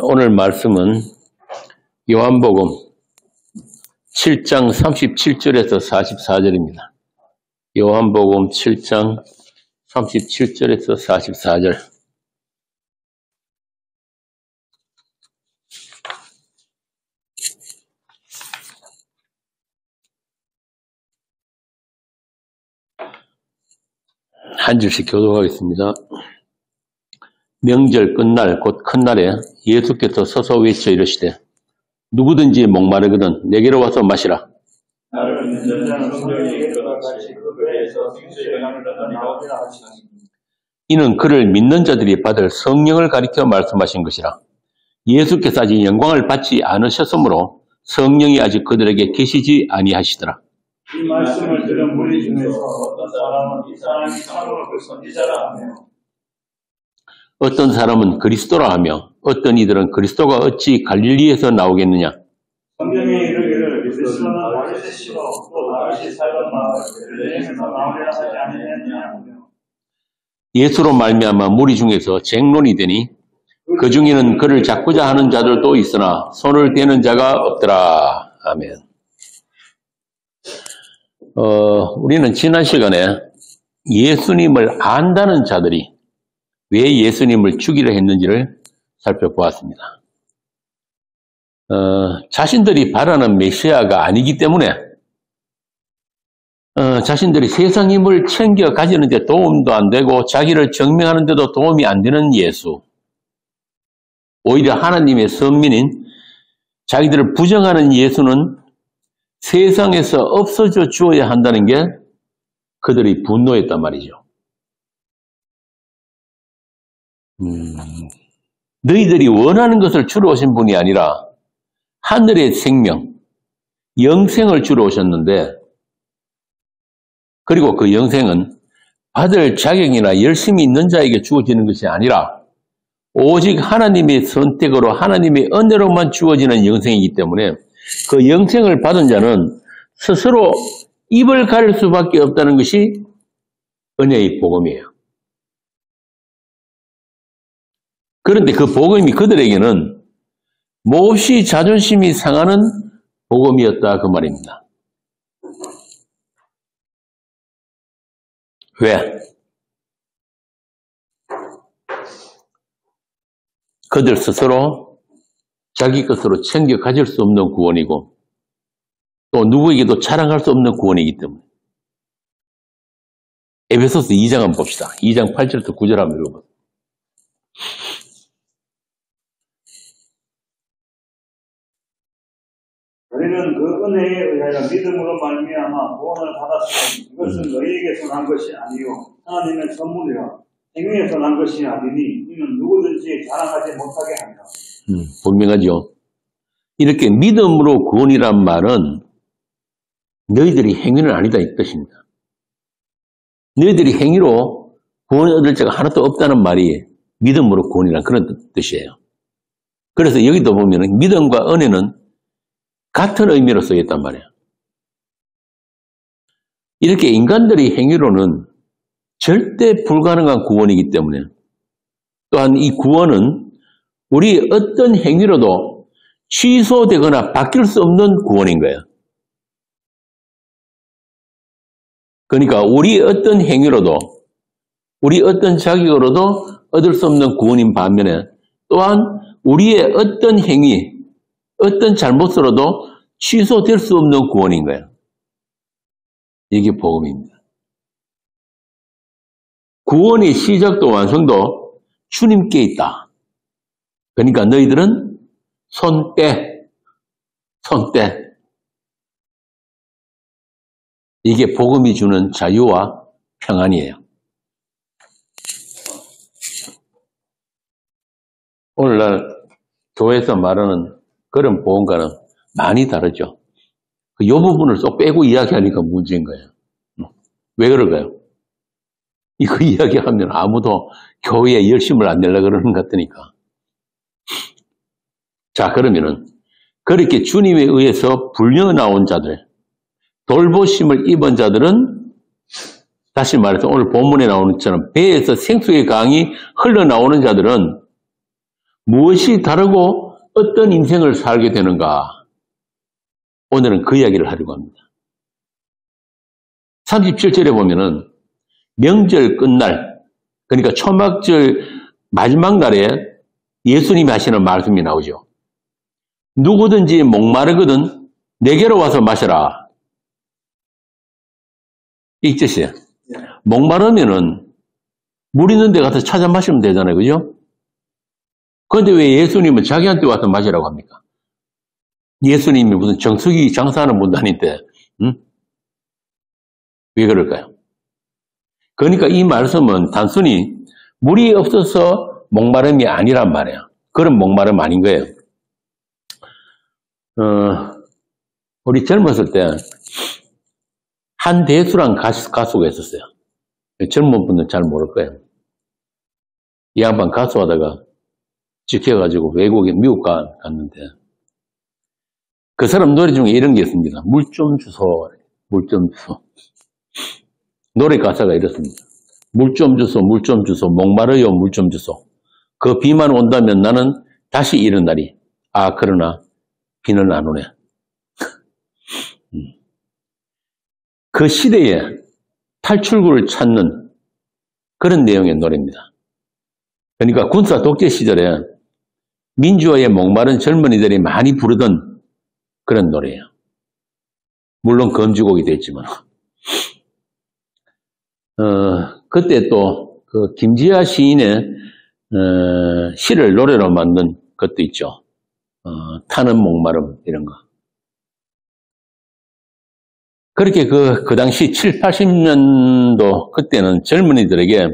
오늘 말씀은 요한복음 7장 37절에서 44절입니다. 요한복음 7장 37절에서 44절. 한 줄씩 교독하겠습니다. 명절 끝날 곧 큰날에 예수께서 서서 외쳐 이르시되 누구든지 목마르거든 내게로 와서 마시라. 나를 믿는 자는 성령이 같이 그 배에서 생수의 강을 나오리라 하시니 이는 그를 믿는 자들이 받을 성령을 가리켜 말씀하신 것이라. 예수께서 아직 영광을 받지 않으셨으므로 성령이 아직 그들에게 계시지 아니하시더라. 이 말씀을 들은 무리 중에서 어떤 사람은 이 사람이 참으로 그 선지자라 하며 어떤 사람은 그리스도라 하며 어떤 이들은 그리스도가 어찌 갈릴리에서 나오겠느냐. 성경에 이르기를 그리스도는 다윗의 또 다윗이 살던 마을 베들레헴에서 나오리라 하지 아니하느냐. 예수로 말미암아 무리 중에서 쟁론이 되니 그 중에는 그를 잡고자 하는 자들도 있으나 손을 대는 자가 없더라. 아멘. 우리는 지난 시간에 예수님을 안다는 자들이 왜 예수님을 죽이려 했는지를 살펴보았습니다. 자신들이 바라는 메시아가 아니기 때문에 자신들이 세상 힘을 챙겨 가지는 데 도움도 안 되고 자기를 증명하는 데도 도움이 안 되는 예수. 오히려 하나님의 선민인 자기들을 부정하는 예수는 세상에서 없어져 주어야 한다는 게 그들이 분노했단 말이죠. 너희들이 원하는 것을 주러 오신 분이 아니라 하늘의 생명, 영생을 주러 오셨는데, 그리고 그 영생은 받을 자격이나 열심히 있는 자에게 주어지는 것이 아니라 오직 하나님의 선택으로 하나님의 은혜로만 주어지는 영생이기 때문에 그 영생을 받은 자는 스스로 입을 가릴 수밖에 없다는 것이 은혜의 복음이에요. 그런데 그 복음이 그들에게는 몹시 자존심이 상하는 복음이었다 그 말입니다. 왜? 그들 스스로 자기 것으로 챙겨 가질 수 없는 구원이고 또 누구에게도 자랑할 수 없는 구원이기 때문에. 에베소서 2장 한번 봅시다. 2장 8절부터 9절 한번 읽어보세요. 너희는 그 은혜에 의하여 믿음으로 말미암아 구원을 받았으니 이것은 너희에게서 난 것이 아니요 하나님의 선물이라 행위에서 난 것이 아니니 이는 누구든지 자랑하지 못하게 하리라. 분명하죠. 이렇게 믿음으로 구원이란 말은 너희들이 행위는 아니다 이 뜻입니다. 너희들이 행위로 구원을 얻을 자가 하나도 없다는 말이 믿음으로 구원이란 그런 뜻이에요. 그래서 여기도 보면 믿음과 은혜는 같은 의미로 쓰였단 말이에요. 이렇게 인간들의 행위로는 절대 불가능한 구원이기 때문에 또한 이 구원은 우리 어떤 행위로도 취소되거나 바뀔 수 없는 구원인 거예요. 그러니까 우리 어떤 행위로도 우리 어떤 자격으로도 얻을 수 없는 구원인 반면에 또한 우리의 어떤 행위 어떤 잘못으로도 취소될 수 없는 구원인 거예요. 이게 복음입니다. 구원의 시작도 완성도 주님께 있다. 그러니까 너희들은 손 떼. 이게 복음이 주는 자유와 평안이에요. 오늘날 교회에서 말하는 그런 복음과는 많이 다르죠. 이 부분을 쏙 빼고 이야기하니까 문제인 거예요. 왜 그럴까요? 이거 이야기하면 아무도 교회에 열심을 안 내려고 그러는 것 같으니까. 자, 그러면은 그렇게 주님에 의해서 불려 나온 자들, 돌보심을 입은 자들은 다시 말해서 오늘 본문에 나오는 것처럼 배에서 생수의 강이 흘러나오는 자들은 무엇이 다르고 어떤 인생을 살게 되는가? 오늘은 그 이야기를 하려고 합니다. 37절에 보면은 명절 끝날, 그러니까 초막절 마지막 날에 예수님이 하시는 말씀이 나오죠. 누구든지 목마르거든 내게로 와서 마셔라. 이 뜻이에요. 목마르면은 물 있는 데 가서 찾아 마시면 되잖아요. 그죠? 그런데 왜 예수님은 자기한테 와서 마시라고 합니까? 예수님이 무슨 정수기 장사하는 분도 아닌데, 왜 그럴까요? 그러니까 이 말씀은 단순히 물이 없어서 목마름이 아니란 말이에요. 그런 목마름 아닌 거예요. 우리 젊었을 때 한대수란 가수가 있었어요. 젊은 분들은 잘 모를 거예요. 이 양반 가수하다가 찍혀가지고 외국에 미국 갔는데 그 사람 노래 중에 이런 게 있습니다. 물 좀 주소, 물 좀 주소. 노래 가사가 이렇습니다. 물 좀 주소, 물 좀 주소, 목마르요, 물 좀 주소. 그 비만 온다면 나는 다시 일어나리. 아, 그러나 비는 안 오네. 그 시대에 탈출구를 찾는 그런 내용의 노래입니다. 그러니까 군사 독재 시절에 민주화에 목마른 젊은이들이 많이 부르던 그런 노래예요. 물론 금지곡이 됐지만. 그때 또 그 김지아 시인의 시를 노래로 만든 것도 있죠. 타는 목마름 이런 거. 그렇게 그 당시 7, 80년도 그때는 젊은이들에게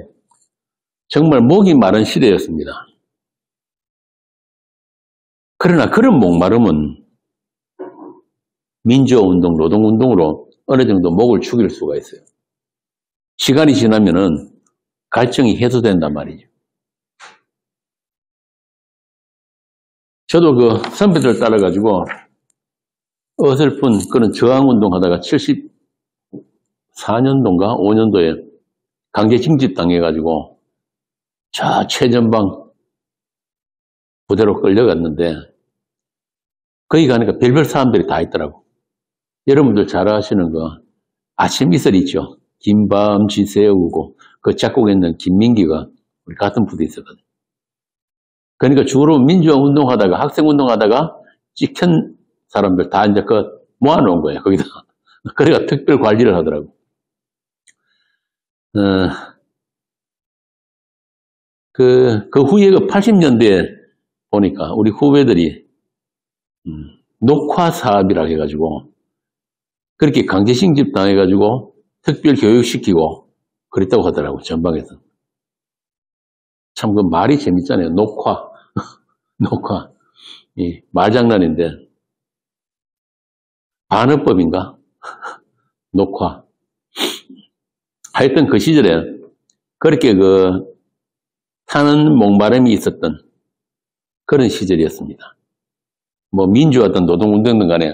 정말 목이 마른 시대였습니다. 그러나 그런 목마름은 민주화운동, 노동운동으로 어느 정도 목을 죽일 수가 있어요. 시간이 지나면은 갈증이 해소된단 말이죠. 저도 그 선배들 따라가지고 어설픈 그런 저항운동 하다가 74년도인가 5년도에 강제 징집 당해가지고 저 최전방 부대로 끌려갔는데 거기 가니까 별별 사람들이 다 있더라고. 여러분들 잘 아시는 거 아침 이슬 있죠. 긴밤 지새우고 그 작곡했는 김민기가 우리 같은 부대에 있었거든. 그러니까 주로 민주화 운동하다가 학생 운동하다가 찍힌 사람들 다 이제 그 모아놓은 거예요. 거기다. 그래가 특별 관리를 하더라고. 그 후에 그 80년대에 보니까 우리 후배들이 녹화 사업이라고 해가지고 그렇게 강제징집 당해가지고 특별 교육시키고 그랬다고 하더라고. 전방에서. 참 그 말이 재밌잖아요. 녹화. 녹화. 이 말장난인데 반어법인가? 녹화. 하여튼 그 시절에 그렇게 그 타는 목마름이 있었던 그런 시절이었습니다. 뭐 민주화든 노동운동든 간에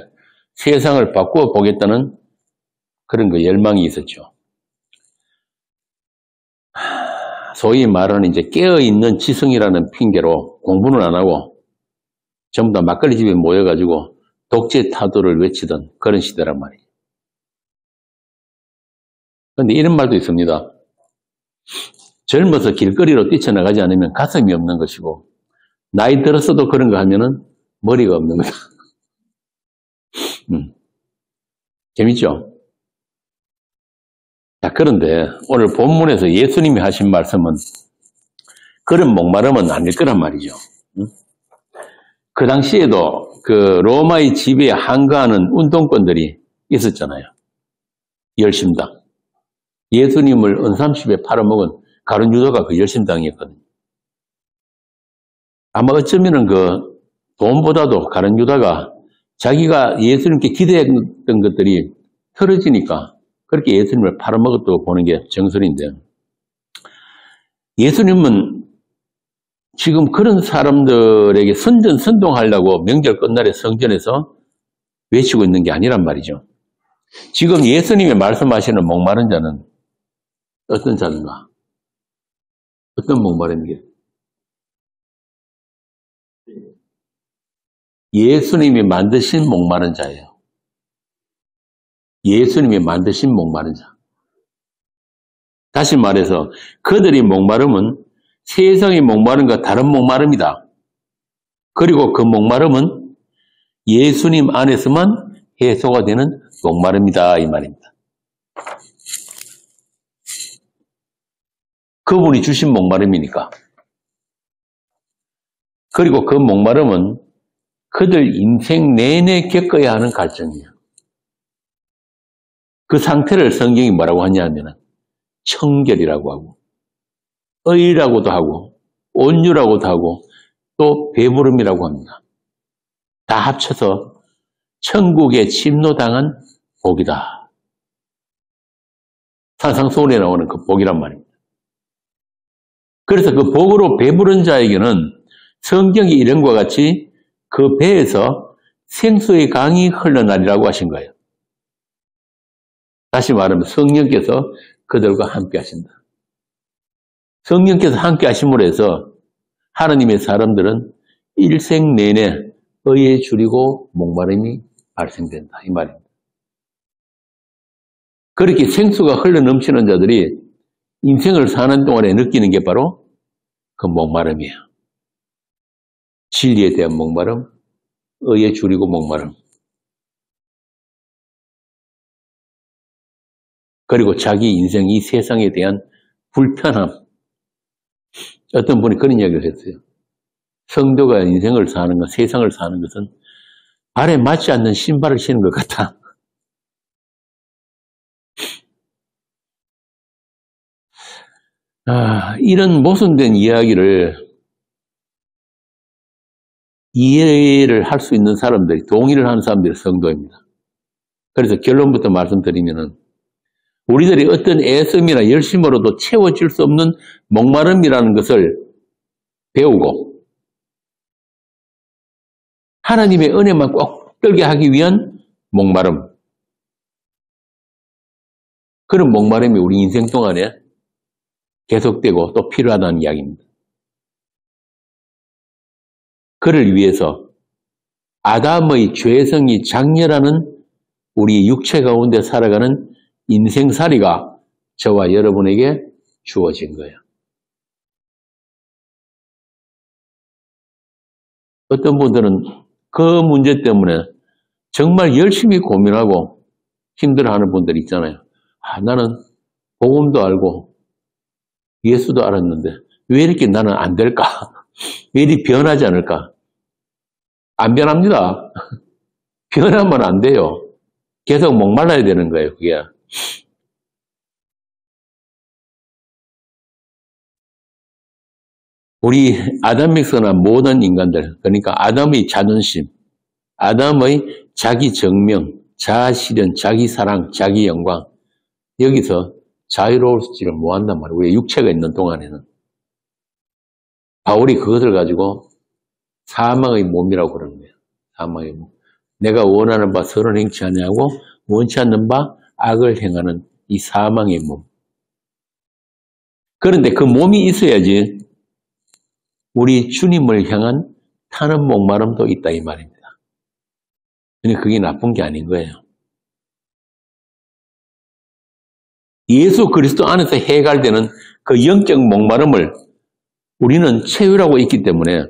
세상을 바꾸어 보겠다는 그런 그 열망이 있었죠. 소위 말하는 이제 깨어있는 지성이라는 핑계로 공부는 안 하고 전부 다 막걸리 집에 모여가지고 독재 타도를 외치던 그런 시대란 말이에요. 그런데 이런 말도 있습니다. 젊어서 길거리로 뛰쳐나가지 않으면 가슴이 없는 것이고 나이 들었어도 그런 거 하면은 머리가 없는 거다. 재밌죠? 자, 그런데 오늘 본문에서 예수님이 하신 말씀은 그런 목마름은 아닐 거란 말이죠. 그 당시에도 그 로마의 지배에 항거하는 운동권들이 있었잖아요. 열심당. 예수님을 은삼십에 팔아먹은 가룟 유다가 그 열심당이었거든요. 아마 어쩌면은 그 돈보다도 가룟 유다가 자기가 예수님께 기대했던 것들이 틀어지니까 그렇게 예수님을 팔아먹었다고 보는 게 정설인데 예수님은 지금 그런 사람들에게 선전선동하려고 명절 끝날에 성전에서 외치고 있는 게 아니란 말이죠. 지금 예수님이 말씀하시는 목마른 자는 어떤 자인가? 어떤 목마름이게? 예수님이 만드신 목마른 자예요. 예수님이 만드신 목마른 자. 다시 말해서 그들이 목마름은 세상의 목마름과 다른 목마름이다. 그리고 그 목마름은 예수님 안에서만 해소가 되는 목마름이다 이 말입니다. 그분이 주신 목마름이니까. 그리고 그 목마름은 그들 인생 내내 겪어야 하는 갈증이에요. 그 상태를 성경이 뭐라고 하냐면 청결이라고 하고 의라고도 하고 온유라고도 하고 또 배부름이라고 합니다. 다 합쳐서 천국에 침노당한 복이다. 산상수훈에 나오는 그 복이란 말입니다. 그래서 그 복으로 배부른 자에게는 성경이 이런과 같이 그 배에서 생수의 강이 흘러나리라고 하신 거예요. 다시 말하면 성령께서 그들과 함께 하신다. 성령께서 함께 하심으로 해서 하나님의 사람들은 일생 내내 의에 줄이고 목마름이 발생된다. 이 말입니다. 그렇게 생수가 흘러넘치는 자들이 인생을 사는 동안에 느끼는 게 바로 그 목마름이에요. 진리에 대한 목마름, 의에 줄이고 목마름. 그리고 자기 인생, 이 세상에 대한 불편함. 어떤 분이 그런 이야기를 했어요. 성도가 인생을 사는 것, 세상을 사는 것은 발에 맞지 않는 신발을 신는 것 같다. 이런 모순된 이야기를 이해를 할 수 있는 사람들이, 동의를 하는 사람들이 성도입니다. 그래서 결론부터 말씀드리면은 우리들이 어떤 애씀이나 열심으로도 채워질 수 없는 목마름이라는 것을 배우고 하나님의 은혜만 꼭 들게 하기 위한 목마름. 그런 목마름이 우리 인생 동안에 계속되고 또 필요하다는 이야기입니다. 그를 위해서 아담의 죄성이 장렬하는 우리 육체 가운데 살아가는 인생살이가 저와 여러분에게 주어진 거예요. 어떤 분들은 그 문제 때문에 정말 열심히 고민하고 힘들어하는 분들이 있잖아요. 나는 복음도 알고 예수도 알았는데 왜 이렇게 나는 안 될까? 왜 이리 변하지 않을까? 안 변합니다. 변하면 안 돼요. 계속 목말라야 되는 거예요, 그게. 우리 아담에서나 모든 인간들, 그러니까 아담의 자존심, 아담의 자기 정명, 자아 실현, 자기 사랑, 자기 영광, 여기서 자유로울지를 못한단 말이에요. 우리 육체가 있는 동안에는. 바울이 그것을 가지고 사망의 몸이라고 그러는 거예요. 사망의 몸. 내가 원하는 바 선을 행치 아니하고 원치 않는 바 악을 행하는 이 사망의 몸. 그런데 그 몸이 있어야지 우리 주님을 향한 타는 목마름도 있다 이 말입니다. 근데 그게 나쁜 게 아닌 거예요. 예수 그리스도 안에서 해결되는 그 영적 목마름을 우리는 채우라고 있기 때문에,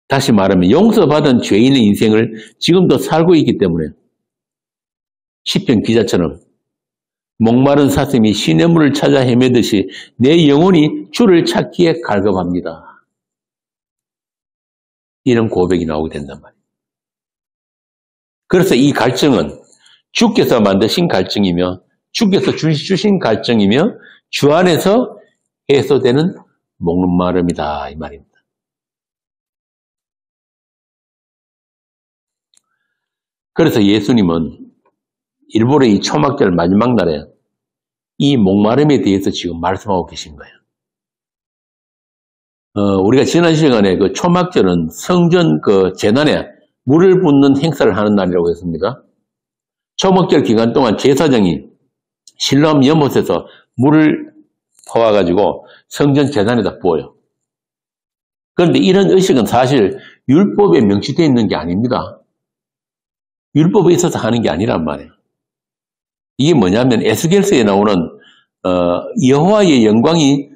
다시 말하면 용서받은 죄인의 인생을 지금도 살고 있기 때문에 시편 기자처럼 목마른 사슴이 시냇물을 찾아 헤매듯이 내 영혼이 주를 찾기에 갈급합니다. 이런 고백이 나오게 된단 말이에요. 그래서 이 갈증은 주께서 만드신 갈증이며 주께서 주신 갈증이며 주 안에서 해소되는 목마름이다 이 말입니다. 그래서 예수님은 일부러 이 초막절 마지막 날에 이 목마름에 대해서 지금 말씀하고 계신 거예요. 우리가 지난 시간에 그 초막절은 성전 그 제단에 물을 붓는 행사를 하는 날이라고 했습니다. 초막절 기간 동안 제사장이 실로암 연못에서 물을 퍼와가지고 성전 제단에다 부어요. 그런데 이런 의식은 사실 율법에 명시되어 있는 게 아닙니다. 율법에 있어서 하는 게 아니란 말이에요. 이게 뭐냐면 에스겔서에 나오는 여호와의 영광이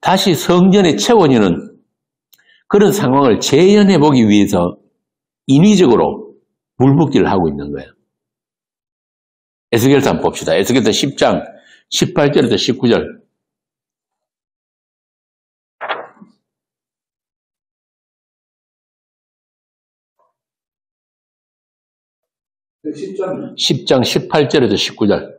다시 성전에 채워지는 그런 상황을 재현해 보기 위해서 인위적으로 물붓기를 하고 있는 거예요. 에스겔서 한번 봅시다. 에스겔서 10장 18절에서 19절. 10장 18절에서 19절.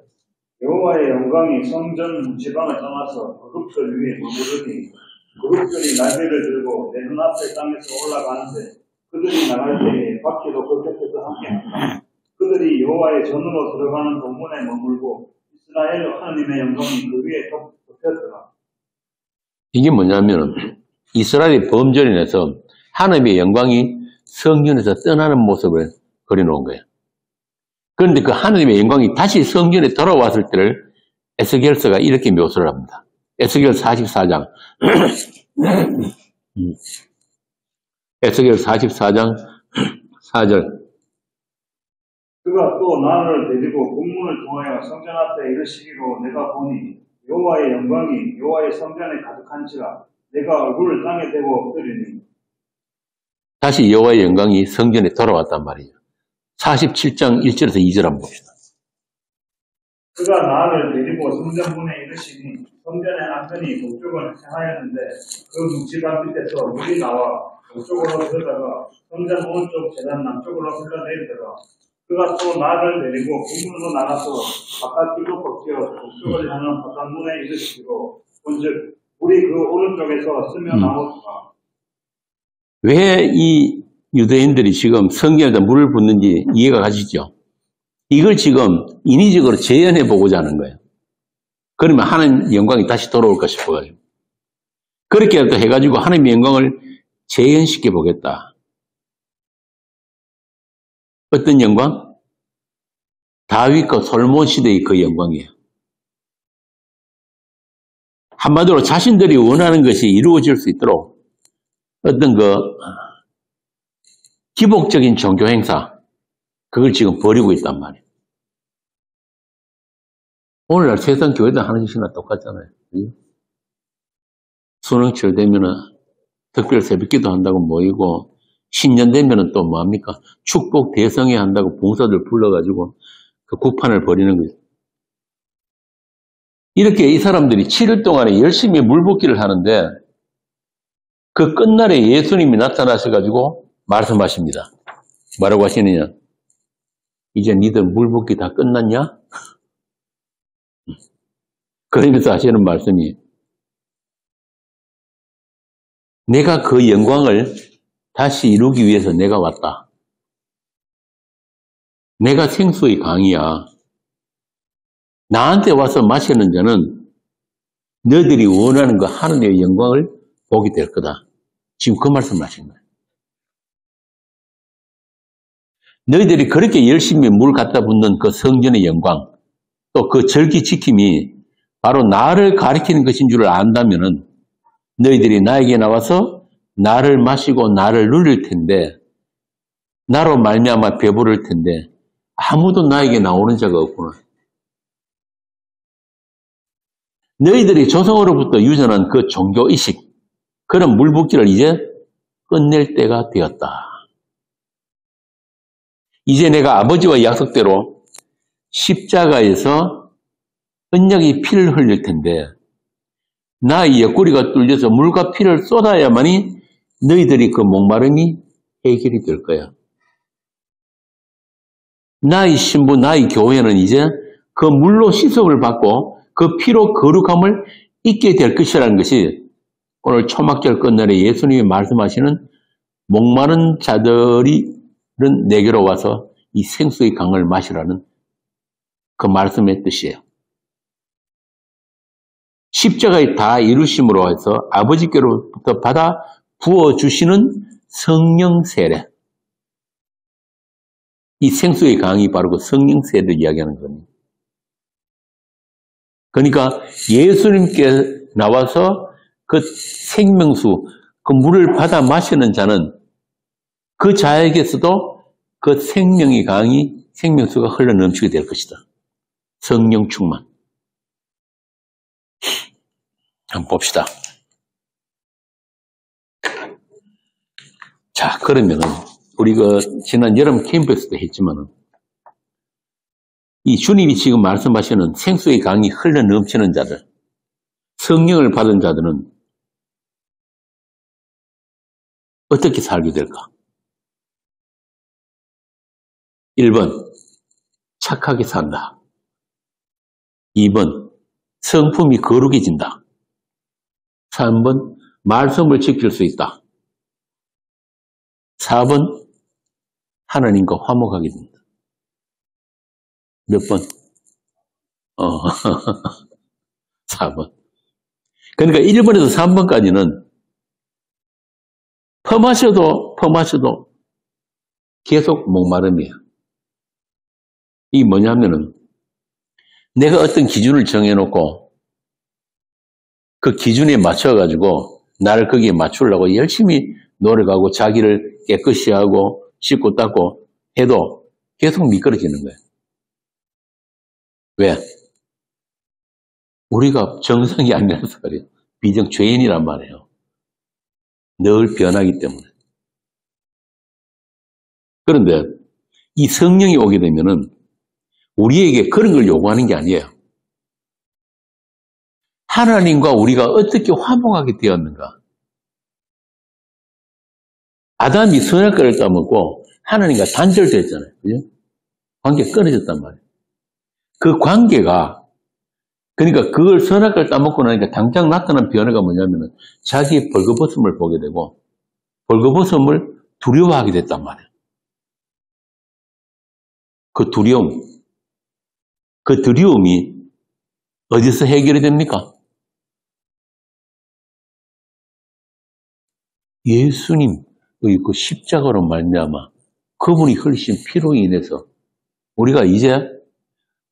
여호와의 영광이 성전 지방을 떠나서 그룹들 위에 머무르니 그룹들이 날개를 들고 내 눈앞에 땅에서 올라가는데 그들이 나갈 때에 바퀴도 그 곁에서 함께한다. 그들이 여호와의 전으로 들어가는 동문에 머물고 이스라엘 하나님의 영광이 그 위에 덮였더라. 이게 뭐냐면 이스라엘이 범죄를 인해서 하나님의 영광이 성전에서 떠나는 모습을 그려놓은 거예요. 그런데 그 하나님의 영광이 다시 성전에 돌아왔을 때를 에스겔서가 이렇게 묘사를 합니다. 에스겔 44장 에스겔 44장 4절. 그가 또 나를 데리고 공문을 통하여 성전 앞에 이르시기로 내가 보니 여호와의 영광이 여호와의 성전에 가득한지라 내가 얼굴을 땅에 대고 엎드리니. 다시 여호와의 영광이 성전에 돌아왔단 말이에요. 47장 1절에서 2절 한번 봅시다. 그가 나를 데리고 성전 문에 이르시니 성전의 안편이 동쪽을 향하였는데 그 묵지방 밑에서 물이 나와 동쪽으로 들어다가 성전 오른쪽 제단 남쪽으로 흘러내리더라. 그가 또 나를 데리고 북문으로 나가서 바깥길로 걷겨 동쪽을 향한 바깥문에 이르시기로 본즉 물이 그 오른쪽에서 스며 나오더라. 왜 이 유대인들이 지금 성전에다 물을 붓는지 이해가 가시죠? 이걸 지금 인위적으로 재현해 보고자 하는 거예요. 그러면 하나님 영광이 다시 돌아올까 싶어가지고. 그렇게 해가지고 하나님의 영광을 재현시켜 보겠다. 어떤 영광? 다윗과 솔몬 시대의 그 영광이에요. 한마디로 자신들이 원하는 것이 이루어질 수 있도록 어떤 기복적인 종교 행사, 그걸 지금 벌이고 있단 말이에요. 오늘날 세상 교회들 하는 짓이나 똑같잖아요. 수능철 되면은 특별 새벽기도 한다고 모이고, 신년 되면은 또 뭐합니까? 축복 대성회 한다고 봉사들 불러가지고 그 구판을 벌이는 거죠. 이렇게 이 사람들이 7일 동안에 열심히 물붓기를 하는데 그 끝날에 예수님이 나타나셔가지고 말씀하십니다. 뭐라고 하시느냐? 이제 니들 물붓기 다 끝났냐? 그러면서 하시는 말씀이 내가 그 영광을 다시 이루기 위해서 내가 왔다. 내가 생수의 강이야. 나한테 와서 마시는 자는 너희들이 원하는 그 하나님의 영광을 보게 될 거다. 지금 그 말씀을 하신 거예요. 너희들이 그렇게 열심히 물 갖다 붓는 그 성전의 영광, 또 그 절기 지킴이 바로 나를 가리키는 것인 줄 안다면은 너희들이 나에게 나와서 나를 마시고 나를 누릴 텐데, 나로 말미암아 배부를 텐데 아무도 나에게 나오는 자가 없구나. 너희들이 조상으로부터 유전한 그 종교의식, 그런 물붓기를 이제 끝낼 때가 되었다. 이제 내가 아버지와 약속대로 십자가에서 언약의 피를 흘릴 텐데 나의 옆구리가 뚫려서 물과 피를 쏟아야만이 너희들이 그 목마름이 해결이 될 거야. 나의 신부, 나의 교회는 이제 그 물로 씻음을 받고 그 피로 거룩함을 잊게 될 것이라는 것이 오늘 초막절 끝날에 예수님이 말씀하시는 목마른 자들이 내게로 와서 이 생수의 강을 마시라는 그 말씀의 뜻이에요. 십자가에 다 이루심으로 해서 아버지께로부터 받아 부어주시는 성령 세례. 이 생수의 강이 바로 그 성령 세례를 이야기하는 겁니다. 그러니까 예수님께 나와서 그 생명수, 그 물을 받아 마시는 자는 그 자에게서도 그 생명의 강이 생명수가 흘러넘치게 될 것이다. 성령 충만. 한번 봅시다. 자, 그러면은 우리 지난 여름 캠프에서도 했지만은 이 주님이 지금 말씀하시는 생수의 강이 흘러넘치는 자들, 성령을 받은 자들은 어떻게 살게 될까? 1번, 착하게 산다. 2번, 성품이 거룩해진다. 3번, 말씀을 지킬 수 있다. 4번, 하나님과 화목하게 된다. 몇 번? 4번. 그러니까 1번에서 3번까지는 퍼마셔도 계속 목마름이에요. 이게 뭐냐면은 내가 어떤 기준을 정해놓고 그 기준에 맞춰가지고 나를 거기에 맞추려고 열심히 노력하고 자기를 깨끗이 하고 씻고 닦고 해도 계속 미끄러지는 거예요. 왜? 우리가 정상이 아니라서 그래요. 비정 죄인이란 말이에요. 늘 변하기 때문에. 그런데 이 성령이 오게 되면은 우리에게 그런 걸 요구하는 게 아니에요. 하나님과 우리가 어떻게 화목하게 되었는가. 아담이 선악과를 따먹고 하나님과 단절됐잖아요. 그죠? 관계가 끊어졌단 말이에요. 그 관계가 그러니까 그걸 선악과를 따먹고 나니까 당장 나타난 변화가 뭐냐면은 자기의 벌거벗음을 보게 되고 벌거벗음을 두려워하게 됐단 말이에요. 그 두려움이 어디서 해결이 됩니까? 예수님의 그 십자가로 말미암아 그분이 흘리신 피로 인해서 우리가 이제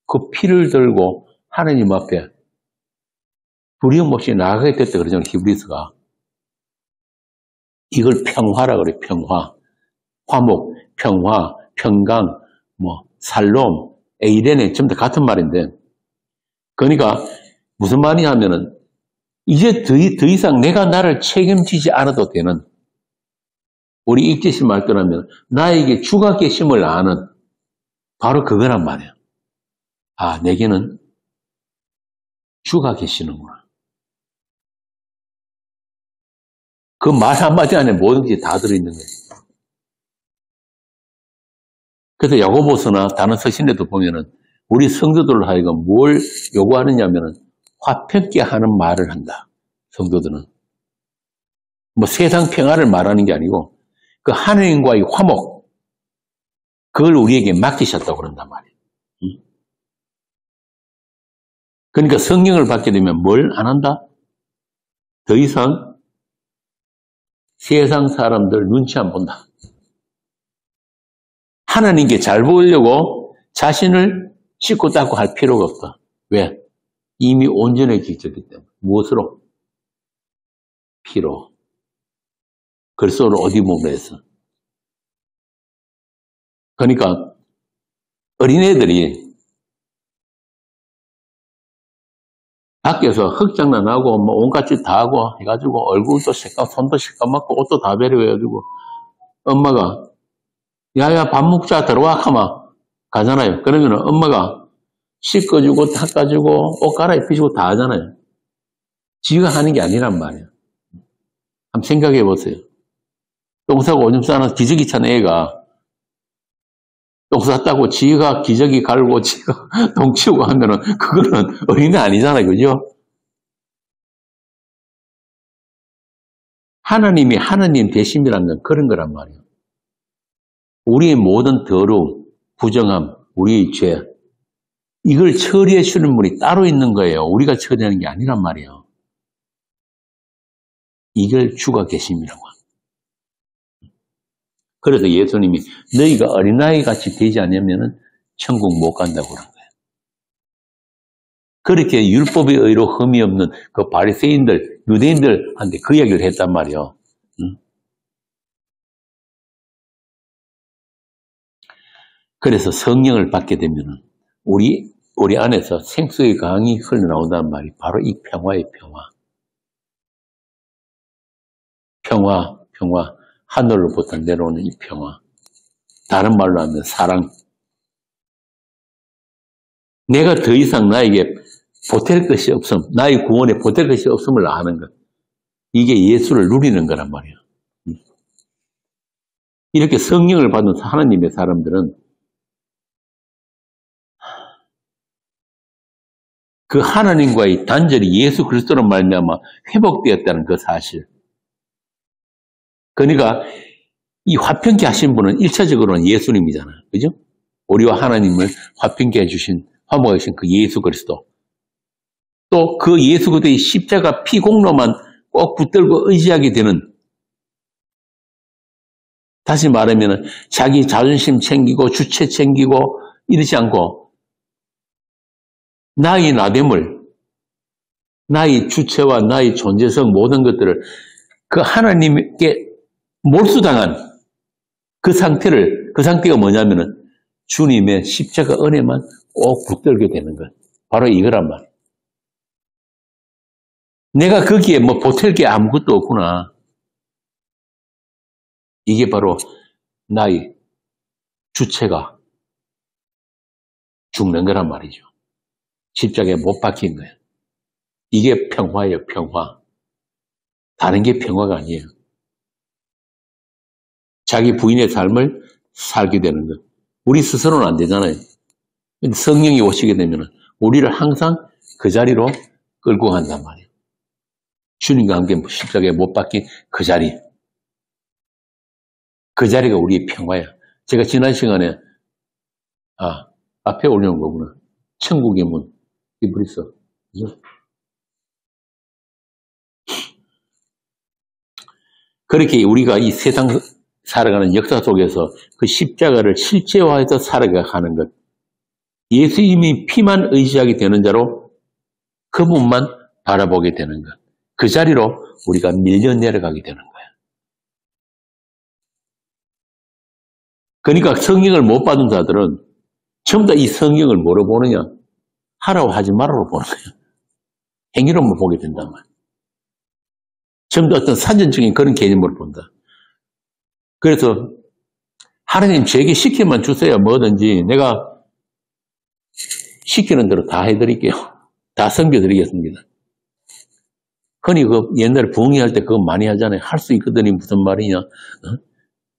그 피를 들고 하나님 앞에 두려움 없이 나아가게 됐다 그러잖아요. 히브리서가. 이걸 평화라 그래요. 평화. 화목, 평화, 평강, 살롬, 에이레네 전부 다 같은 말인데 그러니까 무슨 말이냐 하면은 이제 더 이상 내가 나를 책임지지 않아도 되는 우리 읽지시 말더라면 나에게 주가 계심을 아는 바로 그거란 말이에요. 아, 내게는 주가 계시는구나. 그 말 한마디 안에 모든 게 다 들어있는 거예요. 그래서 야고보서나 다른 서신에도 보면은 우리 성도들을 하여금 뭘 요구하느냐면은 화평케 하는 말을 한다. 성도들은. 세상 평화를 말하는 게 아니고 그 하나님과의 화목 그걸 우리에게 맡기셨다고 그런단 말이에요. 그러니까 성령을 받게 되면 뭘 안 한다? 더 이상 세상 사람들 눈치 안 본다. 하나님께 잘 보이려고 자신을 씻고 닦고 할 필요가 없다. 왜? 이미 온전해지셨기 때문에. 무엇으로? 피로. 그리스도를 어디 몸으로 해서. 그러니까 어린애들이 밖에서 흙장난하고 온갖 짓 다 하고 해가지고 얼굴도 새까맣고 손도 새까맣고 옷도 다 베려해가지고 엄마가 야야 밥 먹자 들어와 하면 가잖아요. 그러면 엄마가 씻어주고 닦아주고 옷 갈아입히시고 다 하잖아요. 지가 하는 게 아니란 말이에요. 한번 생각해 보세요. 똥 싸고 오줌 싸는 기저귀 찬 애가 똥 쌌다고 지가 기저귀 갈고 지가 똥 치우고 하면은 그거는 어린애 아니잖아요. 그죠? 하나님이 하나님 되심이라는 건 그런 거란 말이에요. 우리의 모든 더러움, 부정함, 우리의 죄 이걸 처리해 주는 분이 따로 있는 거예요. 우리가 처리하는 게 아니란 말이에요. 이걸 주가 계심이라고 합니다. 그래서 예수님이 너희가 어린아이 같이 되지 않으면 천국 못 간다고 그런 거예요. 그렇게 율법의 의로 흠이 없는 그 바리새인들, 유대인들한테 그 얘기를 했단 말이에요. 그래서 성령을 받게 되면 우리 안에서 생수의 강이 흘러나온다는 말이 바로 이 평화의 평화. 평화. 하늘로부터 내려오는 이 평화. 다른 말로 하면 사랑. 내가 더 이상 나에게 보탤 것이 없음, 나의 구원에 보탤 것이 없음을 아는 것. 이게 예수를 누리는 거란 말이에요. 이렇게 성령을 받은 하나님의 사람들은 그 하나님과의 단절이 예수 그리스도로 말미암아 회복되었다는 그 사실. 그러니까 이 화평케 하신 분은 1차적으로는 예수님이잖아요. 그죠? 우리와 하나님을 화평케 해주신, 화목해 주신 그 예수 그리스도. 또 그 예수 그리스도의 십자가 피 공로만 꼭 붙들고 의지하게 되는, 다시 말하면 자기 자존심 챙기고 주체 챙기고 이러지 않고 나의 나됨을, 나의 주체와 나의 존재성 모든 것들을 그 하나님께 몰수당한 그 상태가 뭐냐면은 주님의 십자가 은혜만 꼭 붙들게 되는 것. 바로 이거란 말이에요. 내가 거기에 뭐 보탤 게 아무것도 없구나. 이게 바로 나의 주체가 죽는 거란 말이죠. 십자가에 못 박힌 거예요. 이게 평화예요, 평화. 다른 게 평화가 아니에요. 자기 부인의 삶을 살게 되는 것. 우리 스스로는 안 되잖아요. 성령이 오시게 되면 우리를 항상 그 자리로 끌고 간단 말이에요. 주님과 함께 십자가에 못 박힌 그 자리. 그 자리가 우리의 평화야. 제가 지난 시간에 앞에 올려놓은 거구나. 천국의 문. 이브리서. 그죠? 그렇게 우리가 이 세상 살아가는 역사 속에서 그 십자가를 실제화해서 살아가는 것. 예수님이 피만 의지하게 되는 자로 그분만 바라보게 되는 것. 그 자리로 우리가 밀려 내려가게 되는 거예요. 그러니까 성령을 못 받은 자들은 전부 다 이 성령을 뭐로 보느냐? 하라고 하지 말라고 보는 거예요. 행위로만 보게 된단 말이에요. 전부 다 어떤 사전적인 그런 개념으로 본다. 그래서 하나님 제게 시키면 주세요. 뭐든지 내가 시키는 대로 다 해드릴게요. 다 섬겨드리겠습니다. 흔히 그 옛날에 부흥회 할 때 그거 많이 하잖아요. 할 수 있거든요. 무슨 말이냐.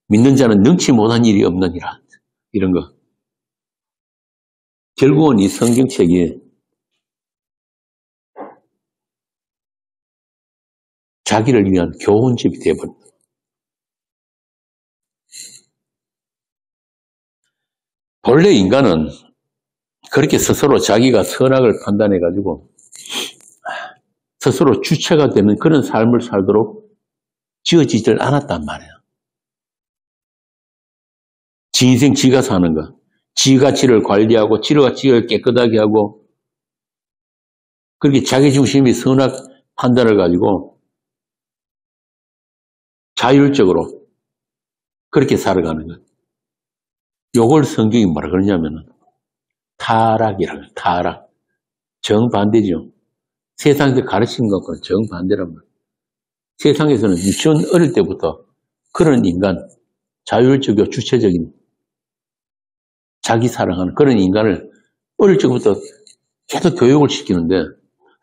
믿는 자는 능치 못한 일이 없느니라. 이런 거. 결국은 이 성경책이 자기를 위한 교훈집이 되어버립니다. 본래 인간은 그렇게 스스로 자기가 선악을 판단해가지고 스스로 주체가 되는 그런 삶을 살도록 지어지질 않았단 말이에요. 지 인생 지가 사는 거. 지가 지를 관리하고 지가 지를 깨끗하게 하고 그렇게 자기중심이 선악 판단을 가지고 자율적으로 그렇게 살아가는 것. 요걸 성경이 뭐라 그러냐면은 타락이라는 거예요. 타락. 정반대죠. 세상에서 가르치는 것과 정반대란 말이에요. 세상에서는 유치원 어릴 때부터 그런 인간, 자율적이고 주체적인 자기 사랑하는 그런 인간을 어릴 적부터 계속 교육을 시키는데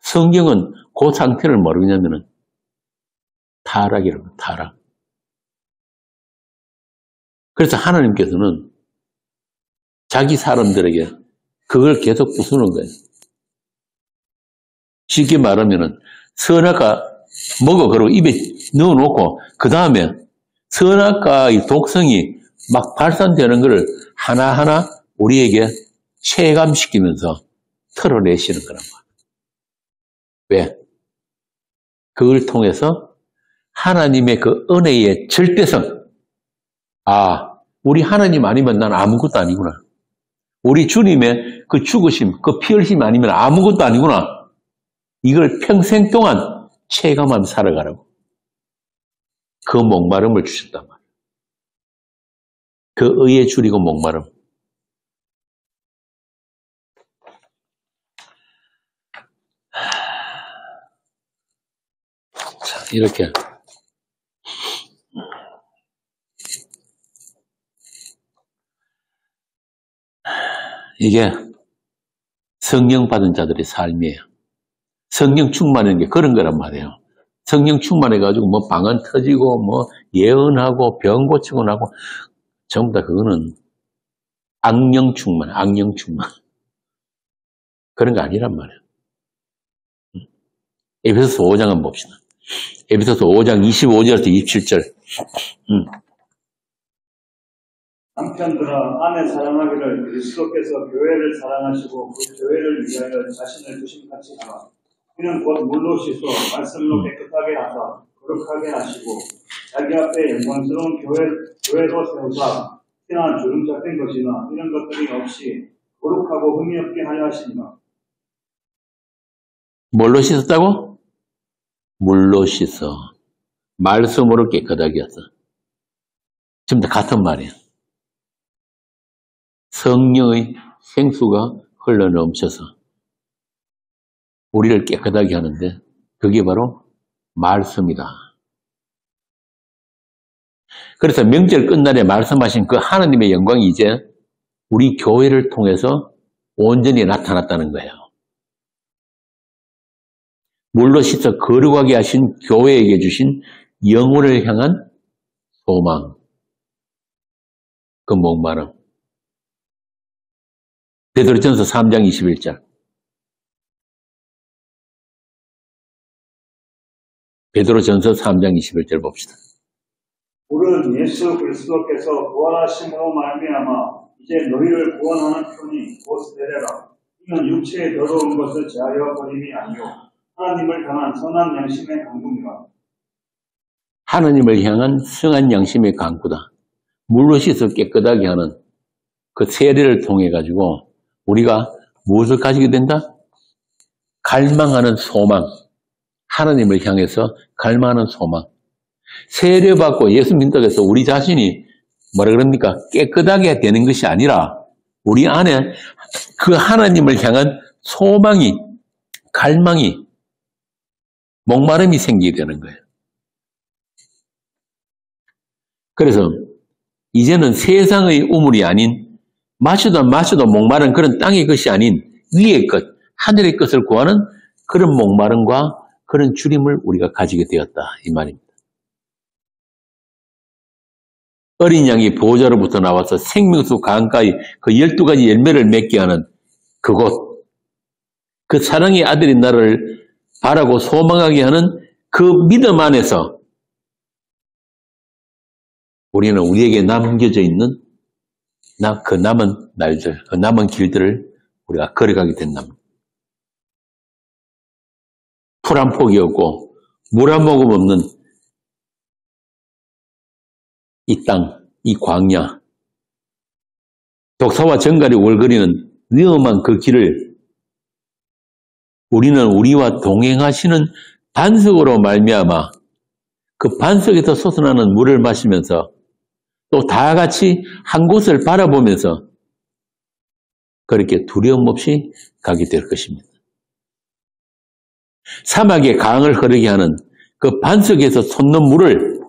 성경은 그 상태를 뭐라고 하냐면은 타락이라고 해요. 타락. 그래서 하나님께서는 자기 사람들에게 그걸 계속 부수는 거예요. 쉽게 말하면은 선악과 먹어 그러고 입에 넣어놓고 그 다음에 선악과의 독성이 막 발산되는 것을 하나하나 우리에게 체감시키면서 털어내시는 거란 말이에요. 왜? 그걸 통해서 하나님의 그 은혜의 절대성. 우리 하나님 아니면 난 아무것도 아니구나. 우리 주님의 그 죽으심, 그 피 흘리심 아니면 아무것도 아니구나. 이걸 평생 동안 체감하며 살아가라고. 그 목마름을 주셨단 말이에요. 그 의에 줄이고 목마름. 이렇게. 이게 성령 받은 자들의 삶이에요. 성령 충만한 게 그런 거란 말이에요. 성령 충만해가지고 뭐 방언 터지고 뭐 예언하고 병 고치고 나고 전부 다 그거는 악령 충만. 그런 거 아니란 말이에요. 에베소서 5장 한번 봅시다. 에베소서 5장 25절부터 27절. 남편들아 아내 사랑하기를 그리스도께서 교회를 사랑하시고 그 교회를 위하여 자신을 주심같이 하라. 이는 곧 물로 씻어 말씀으로 깨끗하게 하사 거룩하게 하시고 자기 앞에 영광스러운 교회로 세우사 티나 주름 잡힌 것이나 이런 것들이 없이 거룩하고 흠이 없게 하려 하십니다. 뭘로 씻었다고? 물로 씻어. 말씀으로 깨끗하게 하사. 지금 다 같은 말이에요. 성령의 생수가 흘러넘쳐서 우리를 깨끗하게 하는데 그게 바로 말씀이다. 그래서 명절 끝날에 말씀하신 그 하나님의 영광이 이제 우리 교회를 통해서 온전히 나타났다는 거예요. 물로 씻어 거룩하게 하신 교회에게 주신 영혼을 향한 소망, 그 목마름. 베드로전서 3장 21절. 베드로전서 3장 21절 봅시다. 우리는 예수 그리스도께서 부활하심으로 말미암아 이제 너희를 구원하는 편이 곧 되리라. 이는 육체의 더러운 것을 제하여 버림이 아니요 하나님을 향한 선한 양심의 강구니라. 하나님을 향한 성한 양심의 강구다. 물로 씻어 깨끗하게 하는 그 세례를 통해 가지고 우리가 무엇을 가지게 된다? 갈망하는 소망. 하나님을 향해서 갈망하는 소망. 세례받고 예수 믿는다고 해서 우리 자신이 뭐라 그럽니까? 깨끗하게 되는 것이 아니라 우리 안에 그 하나님을 향한 소망이, 갈망이, 목마름이 생기게 되는 거예요. 그래서 이제는 세상의 우물이 아닌 마셔도 목마른 그런 땅의 것이 아닌 위의 것, 하늘의 것을 구하는 그런 목마름과 그런 주림을 우리가 가지게 되었다. 이 말입니다. 어린 양이 보호자로부터 나와서 생명수 강가의 그 12가지 열매를 맺게 하는 그곳, 그 사랑의 아들인 나를 바라고 소망하게 하는 그 믿음 안에서 우리는 우리에게 남겨져 있는 그 남은 날들, 그 남은 길들을 우리가 걸어가게 된답니다. 풀 한 폭이 없고 물 한 모금 없는 이 땅, 이 광야, 독사와 정갈이 월거리는 위험한 그 길을 우리는 우리와 동행하시는 반석으로 말미암아 그 반석에서 솟아나는 물을 마시면서 또 다 같이 한 곳을 바라보면서 그렇게 두려움 없이 가게 될 것입니다. 사막의 강을 흐르게 하는 그 반석에서 솟는 물을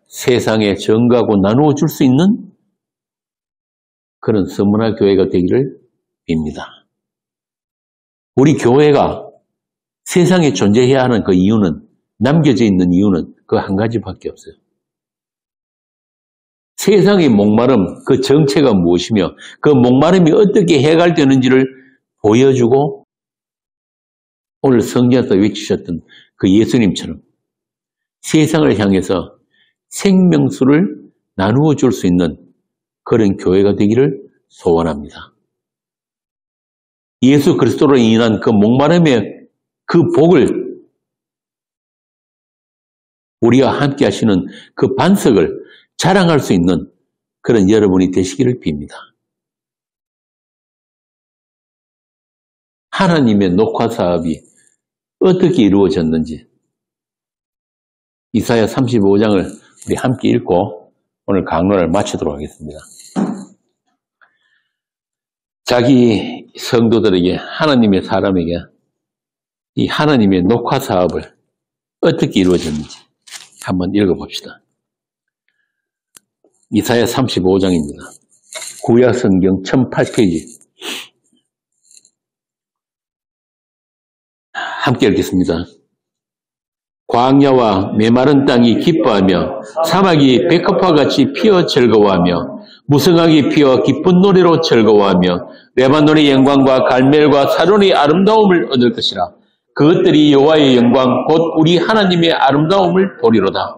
세상에 전가하고 나누어 줄 수 있는 그런 서문화 교회가 되기를 빕니다. 우리 교회가 세상에 존재해야 하는 그 이유는, 남겨져 있는 이유는 그 한 가지밖에 없어요. 세상의 목마름, 그 정체가 무엇이며 그 목마름이 어떻게 해결되는지를 보여주고 오늘 성경에서 외치셨던 그 예수님처럼 세상을 향해서 생명수를 나누어 줄 수 있는 그런 교회가 되기를 소원합니다. 예수 그리스도로 인한 그 목마름의 그 복을 우리와 함께 하시는 그 반석을 자랑할 수 있는 그런 여러분이 되시기를 빕니다. 하나님의 녹화 사업이 어떻게 이루어졌는지 이사야 35장을 우리 함께 읽고 오늘 강론을 마치도록 하겠습니다. 자기 성도들에게, 하나님의 사람에게 이 하나님의 녹화 사업을 어떻게 이루어졌는지 한번 읽어봅시다. 이사야 35장입니다. 구약성경 1008페이지. 함께 읽겠습니다. 광야와 메마른 땅이 기뻐하며 사막이 백합화 같이 피어 즐거워하며 무성하게 피어 기쁜 노래로 즐거워하며 레바논의 영광과 갈멜과 사론의 아름다움을 얻을 것이라. 그것들이 여호와의 영광 곧 우리 하나님의 아름다움을 보리로다.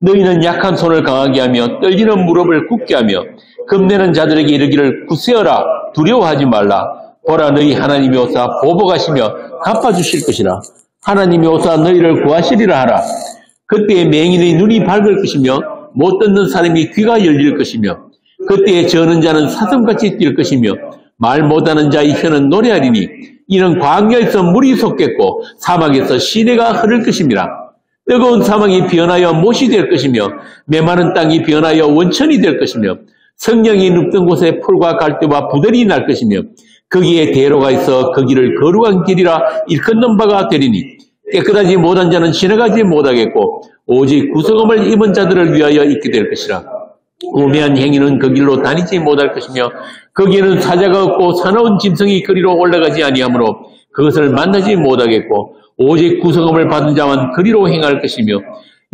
너희는 약한 손을 강하게 하며 떨리는 무릎을 굳게 하며 겁내는 자들에게 이르기를 굳세어라 두려워하지 말라. 보라 너희 하나님이 오사 보복하시며 갚아주실 것이라. 하나님이 오사 너희를 구하시리라 하라. 그때에 맹인의 눈이 밝을 것이며 못 듣는 사람이 귀가 열릴 것이며 그때에 저는 자는 사슴같이 뛸 것이며 말 못하는 자의 혀는 노래하리니 이는 광야에서 물이 솟겠고 사막에서 시내가 흐를 것임이라. 뜨거운 사막이 변하여 못이 될 것이며 메마른 땅이 변하여 원천이 될 것이며 성령이 눕던 곳에 풀과 갈대와 부들이 날 것이며 거기에 대로가 있어 거기를 거룩한 길이라 일컫는 바가 되리니 깨끗하지 못한 자는 지나가지 못하겠고 오직 구속음을 입은 자들을 위하여 있게 될 것이라. 우매한 행위는 그 길로 다니지 못할 것이며 거기에는 사자가 없고 사나운 짐승이 거리로 올라가지 아니하므로 그것을 만나지 못하겠고 오직 구속음을 받은 자만 거리로 행할 것이며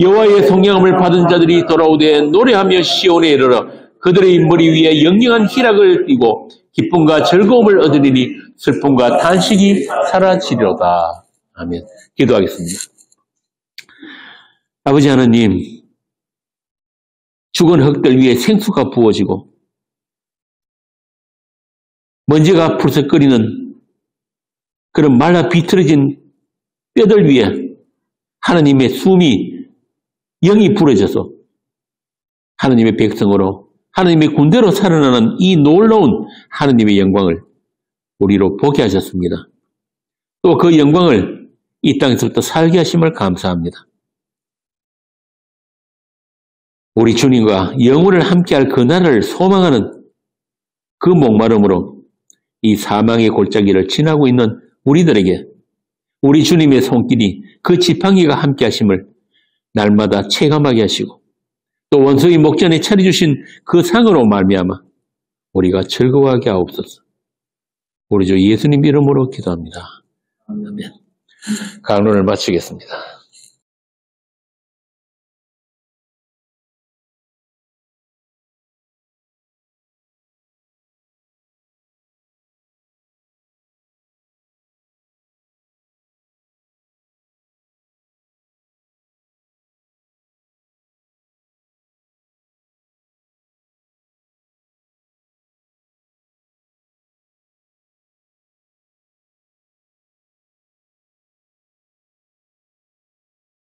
여호와의 성령함을 받은 자들이 돌아오되 노래하며 시온에 이르러 그들의 머리 위에 영영한 희락을 띠고 기쁨과 즐거움을 얻으리니 슬픔과 탄식이 사라지리로다. 아멘. 기도하겠습니다. 아버지 하나님, 죽은 흙들 위에 생수가 부어지고 먼지가 풀썩거리는 그런 말라 비틀어진 뼈들 위에 하나님의 숨이 영이 부러져서 하나님의 백성으로 하나님의 군대로 살아나는 이 놀라운 하나님의 영광을 우리로 보게 하셨습니다. 또 그 영광을 이 땅에서부터 살게 하심을 감사합니다. 우리 주님과 영원을 함께할 그 날을 소망하는 그 목마름으로 이 사망의 골짜기를 지나고 있는 우리들에게 우리 주님의 손길이 그 지팡이가 함께하심을 날마다 체감하게 하시고 또 원수의 목전에 차려주신 그 상으로 말미암아 우리가 즐거워하게 하옵소서. 우리 주 예수님 이름으로 기도합니다. 아멘. 강론을 마치겠습니다.